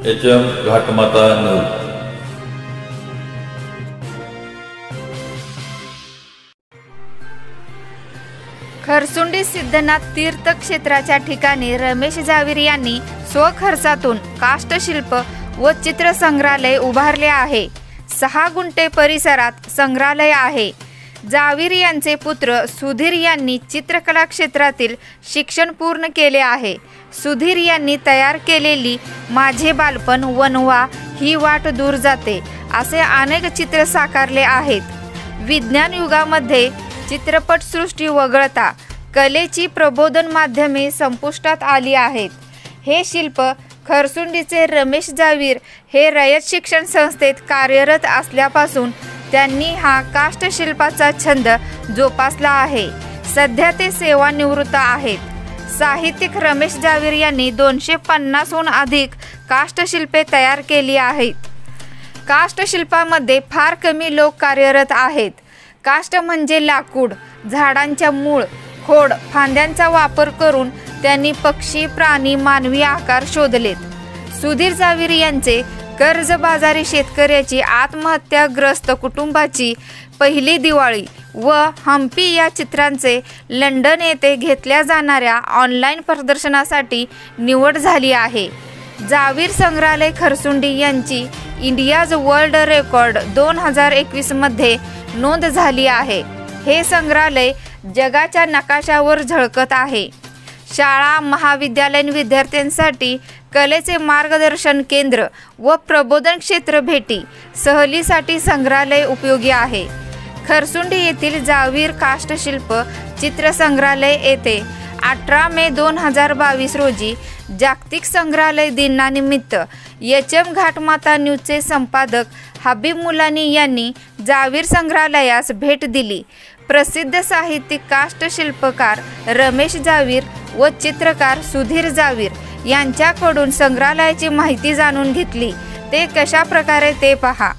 HM. घाटमाता Noor. Kharsundi Siddhanath तीर्थक्षेत्राच्या ठिकाणी रमेश जावीर यांनी स्वखर्चातून काष्ठशिल्प व चित्रसंग्रहालय उभारले आहे. 6 गुंठे परिसरात संग्रहालय आहे. जावीर यांचे पुत्र सुधीर यांनी चित्रकला क्षेत्रातील शिक्षण पूर्ण केले आहे. सुधीर यांनी तयार केलेली माझे बालपण, वनवा, ही वाट दूर जाते असे अनेक चित्र साकारले आहेत. विज्ञान युगामध्ये चित्रपटसृष्टी वगळता कलेची प्रबोधन माध्यमे संपुष्टात आली आहेत. हे शिल्प खरसुंडीचे रमेश जावीर हे रयत शिक्षण संस्थेत कार्यरत असल्यापासून त्यांनी हा काष्ठशिल्पाचा छंद जोपासला आहे. सध्या ते सेवानिवृत्त आहेत. साहित्यिक रमेश जावीर यांनी 250हून अधिक काष्ठशिल्पे तयार केली आहेत. काष्ठशिल्पामध्ये फार कमी लोक कार्यरत आहेत. काष्ठ म्हणजे लाकूड. झाडांच्या मूळ, खोड, फांद्यांचा वापर करून त्यांनी पक्षी, प्राणी, मानवी आकार शोधलेत. सुधीर जावीर यांचे कर्जबाजारी शेतकऱ्याची आत्महत्याग्रस्त कुटुंबाची पहिली दिवाळी व हम्पी या चित्रांचे लंडन येथे घेतल्या जाणाऱ्या ऑनलाईन प्रदर्शनासाठी निवड झाली आहे. जावीर संग्रहालय खरसुंडी यांची इंडियाज वर्ल्ड रेकॉर्ड 2021 मध्ये नोंद झाली आहे. हे संग्रहालय जगाच्या नकाशावर झळकत आहे. शाळा, महाविद्यालयीन विद्यार्थ्यांसाठी कलेचे मार्गदर्शन केंद्र व प्रबोधन क्षेत्र भेटी, सहलीसाठी संग्रहालय उपयोगी आहे. खरसुंडी येथील जावीर काष्ठशिल्प चित्रसंग्रहालय येथे 18 मे 2022 रोजी जागतिक संग्रहालय दिनानिमित्त एच.एम. घाटमाता न्यूजचे संपादक हबीब मुलानी यांनी जावीर संग्रहालयास भेट दिली. प्रसिद्ध साहित्यिक काष्ठशिल्पकार रमेश जावीर व चित्रकार सुधीर जावीर यांच्याकडून संग्रहालयाची माहिती जाणून घेतली. ते कशा प्रकारे ते पहा.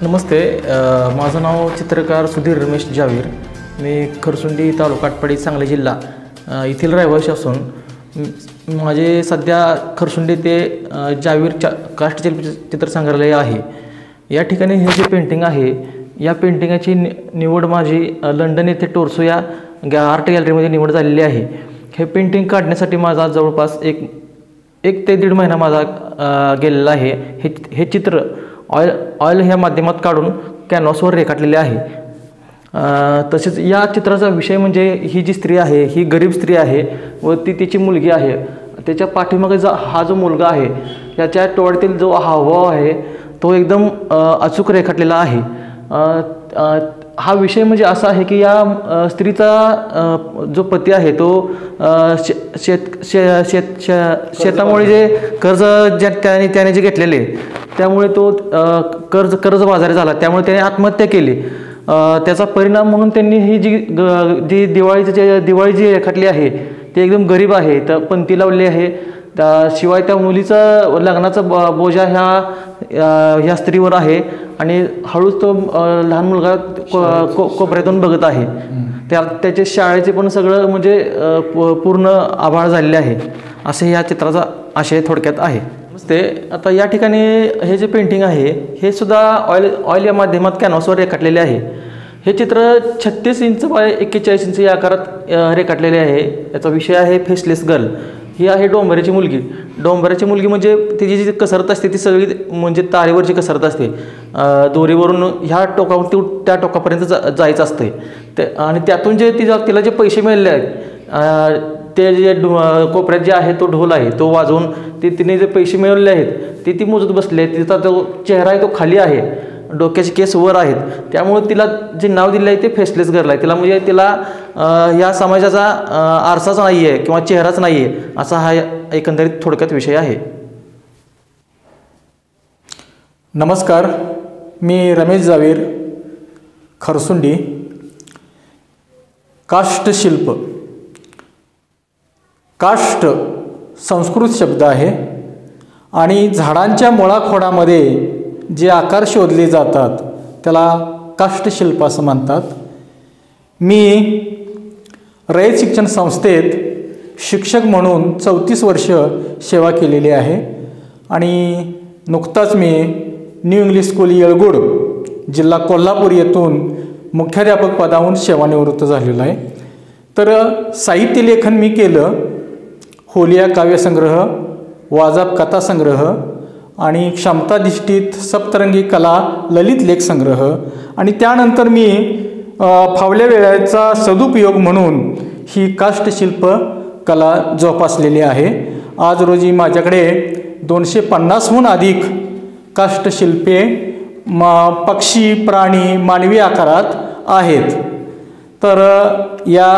नमस्ते. माझं नाव चित्रकार सुधीर रमेश जावीर. मी खरसुंडी तालुका आटपाडी सांगली जिल्हा येथील रहिवासी असून माझे सध्या खरसुंडी ते जावीर काष्ट चित्र संग्रहालय आहे. या ठिकाणी हे जे पेंटिंग आहे, या पेंटिंगाची निवड माझी लंडन येथे टोर्सो या आर्ट गॅलरीमध्ये निवड झालेली आहे. हे पेंटिंग काढण्यासाठी माझा जवळपास एक ते दीड महिना माझा गेलेला आहे. हे चित्र ऑइल ह्या माध्यमात काढून कॅनव्हासवर रेखाटलेले आहे. तसेच या चित्राचा विषय म्हणजे ही जी स्त्री आहे, ही गरीब स्त्री आहे व ती तिची मुलगी आहे. त्याच्या पाठीमागे हा जो मुलगा आहे, याच्या डोळ्यातील जो हावभाव आहे तो एकदम अचूक रेखाटलेला आहे. हा विषय म्हणजे असा आहे की या स्त्रीचा जो पती आहे तो शेतामुळे जे कर्ज त्याने जे घेतलेले, त्यामुळे तो कर्जबाजारी झाला, त्यामुळे त्याने आत्महत्या केली. त्याचा परिणाम म्हणून त्यांनी ही जी दिवाळी जी रेखाटली आहे ती एकदम गरीब आहे, तर पणती लावली आहे. शिवाय त्या मुलीचा लग्नाचा बोजा ह्या स्त्रीवर आहे आणि हळूच तो लहान मुलगा कोपऱ्यातून बघत आहे. त्याचे शाळेचे पण सगळं म्हणजे पूर्ण आभाळ झालेले आहे. असे या चित्राचा आशय थोडक्यात आहे. ते आता या ठिकाणी हे जे पेंटिंग आहे हे सुद्धा ऑइल या माध्यमात कॅनव्हासवर रेखाटलेले आहे. हे चित्र 36 इंच बाय 41 इंच या आकारात रेखाटलेले आहे. याचा विषय आहे फेसलेस गर्ल. ही आहे डोंबऱ्याची मुलगी. डोंबऱ्याची मुलगी म्हणजे तिची जी कसरत असते ती सगळी म्हणजे तारेवरची कसरत असते. दोरीवरून ह्या टोकावरून त्या टोकापर्यंत जायचं असते. आणि त्यातून जे तिला जे पैसे मिळाले आहेत, ते जे कोपऱ्यात जे आहे तो ढोल आहे तो वाजवून तिने जे पैसे मिळवले आहेत ती मोजत बसले आहेत. तिचा जो चेहरा आहे तो खाली आहे, डोक्याचे केस वर आहेत. त्यामुळे तिला जे नाव दिलं आहे ते फेसलेस गर्ल आहे. तिला म्हणजे तिला या समाजाचा आरसाच नाही आहे किंवा चेहराच नाही आहे, असा हा एकंदरीत थोडक्यात विषय आहे. नमस्कार, मी रमेश जावीर, खरसुंडी. काष्टशिल्प. काष्ट संस्कृत शब्द आहे आणि झाडांच्या मुळाखोडामध्ये जे आकार शोधले जातात त्याला काष्टशिल्प असं म्हणतात. मी रयत शिक्षण संस्थेत शिक्षक म्हणून 34 वर्ष सेवा केलेली आहे आणि नुकताच मी न्यू इंग्लिश स्कूल येळगुड, जिल्हा कोल्हापूर येथून मुख्याध्यापक पदावरून सेवानिवृत्त झालेलो आहे. तर साहित्य लेखन मी केलं. होलिया काव्यसंग्रह, वाजप कथासंग्रह आणि क्षमताधिष्ठित सप्तरंगी कला ललित लेख संग्रह. आणि त्यानंतर मी फावल्या वेळेचा सदुपयोग म्हणून ही काष्टशिल्प कला जोपासलेली आहे. आज रोजी माझ्याकडे 250हून अधिक काष्टशिल्पे पक्षी, प्राणी, मानवी आकारात आहेत. तर या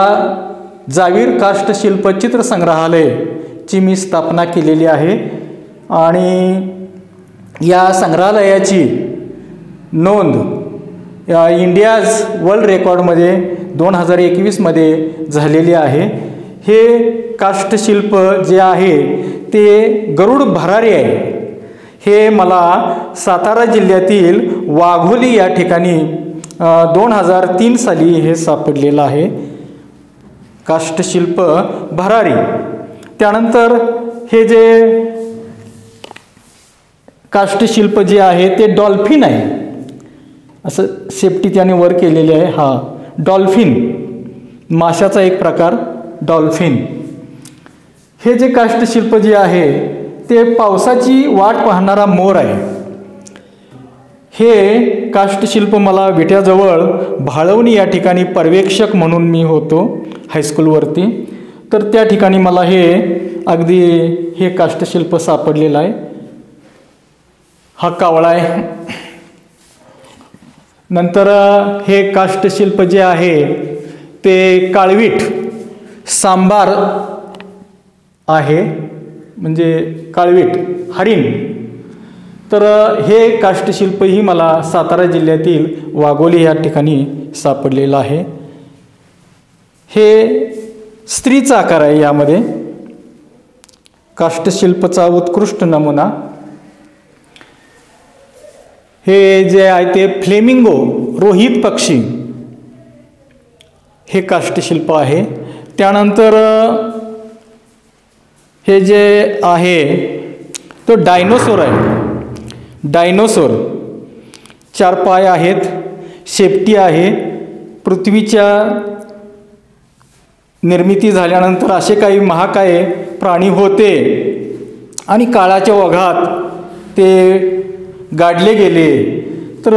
जावीर काष्टशिल्प चित्रसंग्रहालयाची मी स्थापना केलेली आहे आणि या संग्रहालयाची नोंद इंडियाज वर्ल्ड रेकॉर्डमध्ये 2021मध्ये झालेली आहे. हे काष्टशिल्प जे आहे ते गरुड भरारी आहे. हे मला सातारा जिल्ह्यातील वाघोली या ठिकाणी 2003 साली हे सापडलेलं आहे, काष्टशिल्प भरारी. त्यानंतर हे जे काष्टशिल्प जे आहे ते डॉल्फिन आहे, असं शेपटी त्याने वर केलेली आहे. हा डॉल्फिन, माशाचा एक प्रकार डॉल्फिन. हे जे काष्टशिल्प जे आहे ते पावसाची वाट पाहणारा मोर आहे. हे काष्टशिल्प मला विट्याजवळ भाळवणी या ठिकाणी पर्यवेक्षक म्हणून मी होतो हायस्कूलवरती. तर त्या ठिकाणी मला अगदी हे काष्टशिल्प सापडलेलं आहे. हा कावळा आहे. नंतर हे काष्टशिल्प जे आहे ते काळवीट सांबार आहे, म्हणजे काळवीट हरिण. तर हे काष्टशिल्पही मला सातारा जिल्ह्यातील वाघोली या ठिकाणी सापडलेलं आहे. हे स्त्रीचा आकार आहे. यामध्ये काष्टशिल्पचा उत्कृष्ट नमुना. हे जे आहे ते फ्लेमिंगो रोहित पक्षी हे काष्टशिल्प आहे. त्यानंतर हे जे आहे तो डायनोसॉर आहे. डायनोसॉर 4 पाय आहेत, शेपटी आहे. पृथ्वीच्या निर्मिती झाल्यानंतर असे काही महाकाय प्राणी होते आणि काळाच्या ओघात ते गाडले गेले. तर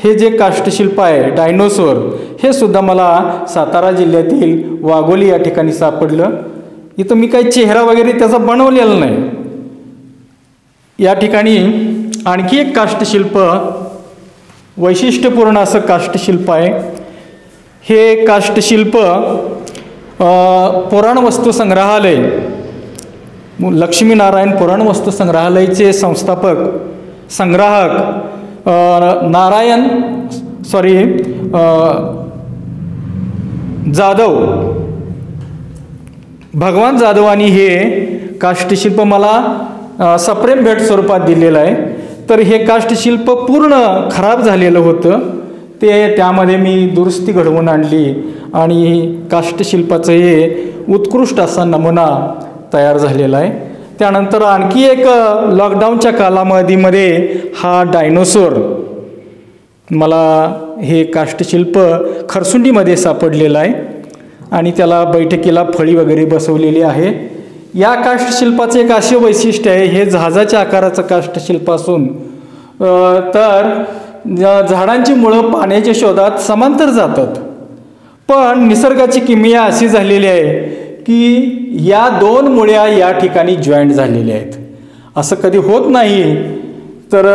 हे जे काष्टशिल्प आहे डायनोसॉर हे सुद्धा मला सातारा जिल्ह्यातील वाघोली या ठिकाणी सापडलं. इथं मी काही चेहरा वगैरे त्याचा बनवलेला नाही. या ठिकाणी आणखी एक काष्टशिल्प वैशिष्ट्यपूर्ण असं काष्टशिल्प आहे. हे काष्टशिल्प पुराण वस्तू संग्रहालय लक्ष्मीनारायण पुराण वस्तू संग्रहालयाचे संग्राहक भगवान जाधवांनी हे काष्टशिल्प मला सप्रेम भेट स्वरूपात दिलेलं आहे. तर हे काष्टशिल्प पूर्ण खराब झालेलं होतं. त्यामध्ये मी दुरुस्ती घडवून आणली आणि काष्टशिल्पाचं हे उत्कृष्ट असा नमुना तयार झालेला आहे. त्यानंतर आणखी एक लॉकडाऊनच्या कालावधीमध्ये हा डायनोसॉर मला हे काष्टशिल्प खरसुंडीमध्ये सापडलेलं आहे आणि त्याला बैठकीला फळी वगैरे बसवलेली आहे. या काष्टशिल्पाचं एक असे वैशिष्ट्य आहे, हे जहाजाच्या आकाराचं काष्टशिल्प असून तर झाडांची मुळं पाण्याच्या शोधात समांतर जातात. पण निसर्गाची किमया अशी झालेली आहे की या 2 मुळ्या या ठिकाणी जॉईंट झालेल्या आहेत. असं कधी होत नाही. तर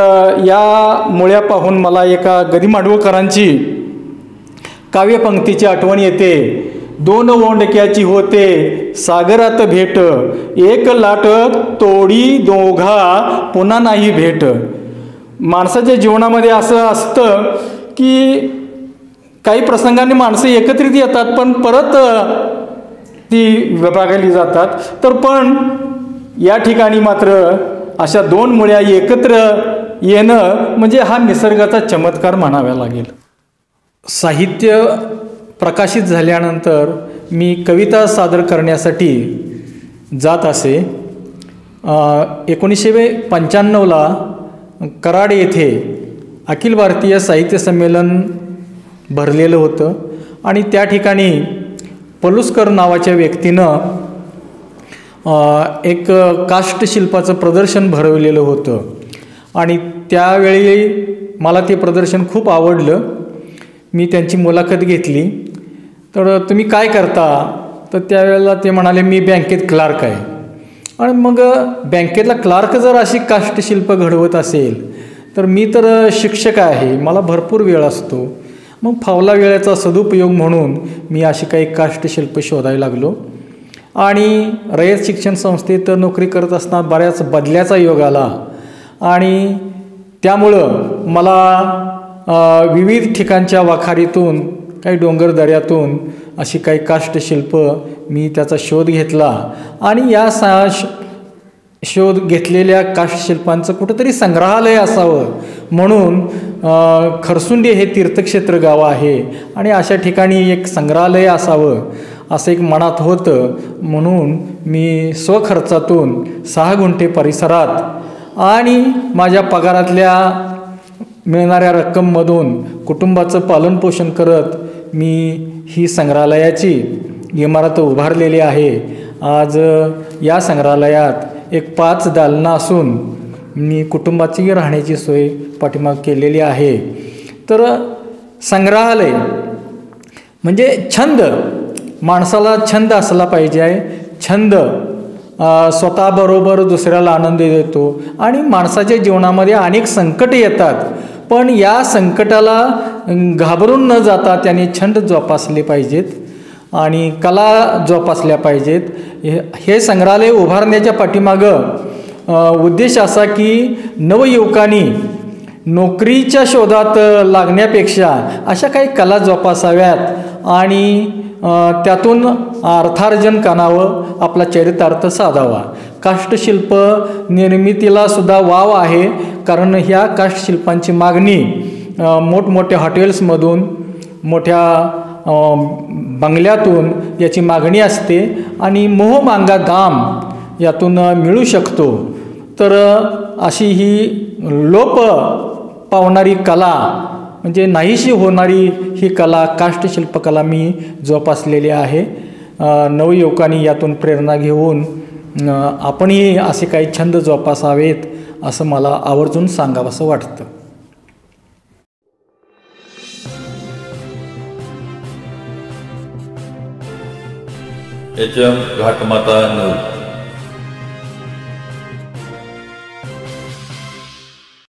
या मुळ्या पाहून मला एका गदिमाडवकरांची काव्यपंक्तीची आठवण येते. 2 ओंडक्याची होते सागरात भेट, एक लाट तोडी दोघा पुन्हा नाही भेट. माणसाच्या जीवनामध्ये असं असतं की काही प्रसंगांनी माणसं एकत्रित येतात पण परत ती विभागली जातात. तर पण या ठिकाणी मात्र अशा 2 मुळ्या एकत्र येणं म्हणजे हा निसर्गाचा चमत्कार म्हणावा लागेल. साहित्य प्रकाशित झाल्यानंतर मी कविता सादर करण्यासाठी जात असे. 1995ला कराड येथे अखिल भारतीय साहित्य संमेलन भरलेलं होतं आणि त्या ठिकाणी पलुस्कर नावाच्या व्यक्तीनं एक काष्टशिल्पाचं प्रदर्शन भरवलेलं होतं आणि त्यावेळी मला ते प्रदर्शन खूप आवडलं. मी त्यांची मुलाखत घेतली. तर तुम्ही काय करता? तर त्यावेळेला ते म्हणाले मी बँकेत क्लार्क आहे. आणि मग बँकेतला क्लार्क जर अशी काष्टशिल्प घडवत असेल तर मी तर शिक्षक आहे, मला भरपूर वेळ असतो. मग फावला वेळेचा सदुपयोग म्हणून मी अशी काही काष्टशिल्प शोधायला लागलो आणि रयत शिक्षण संस्थेत नोकरी करत असताना बऱ्याच बदल्याचा योग आला आणि त्यामुळं मला विविध ठिकाणच्या वाखारीतून काही डोंगरदऱ्यातून अशी काही काष्टशिल्प मी त्याचा शोध घेतला आणि या शोध घेतलेल्या काष्टशिल्पांचं कुठंतरी संग्रहालय असावं म्हणून खरसुंडी हे तीर्थक्षेत्र गाव आहे आणि अशा ठिकाणी एक संग्रहालय असावं असं एक मनात होतं. म्हणून मी स्वखर्चातून 6 गुंठे परिसरात आणि माझ्या पगारातल्या मिळणाऱ्या रक्कममधून कुटुंबाचं पालनपोषण करत मी ही संग्रहालयाची इमारत उभारलेली आहे. आज या संग्रहालयात एक 5 दालनं असून मी कुटुंबाची राहण्याची सोय पाठीमाग केलेली आहे. तर संग्रहालय म्हणजे छंद, माणसाला छंद असला पाहिजे आहे. छंद स्वतःबरोबर दुसऱ्याला आनंद देतो आणि माणसाच्या जीवनामध्ये अनेक संकट येतात पण या संकटाला घाबरून न जाता त्यांनी छंद जोपासले पाहिजेत आणि कला जोपासल्या पाहिजेत. हे संग्रहालय उभारण्याच्या पाठीमागं उद्देश असा की नवयुवकांनी नोकरीच्या शोधात लागण्यापेक्षा अशा काही कला जोपासाव्यात आणि त्यातून अर्थार्जन करावं, आपला चरितार्थ साधावा. काष्टशिल्प निर्मितीला सुद्धा वाव आहे कारण ह्या काष्टशिल्पांची मागणी मोठमोठ्या हॉटेल्समधून, मोठ्या बंगल्यातून याची मागणी असते आणि मोहमांगा दाम यातून मिळू शकतो. तर अशी ही लोप पावणारी कला, म्हणजे नाहीशी होणारी ही कला, काष्टशिल्पकला मी जोपासलेली आहे. नवयुवकांनी यातून प्रेरणा घेऊन आपणही असे काही छंद जोपासावेत असं मला आवर्जून सांगावंसं वाटतं. HM घाटमाता नऊ.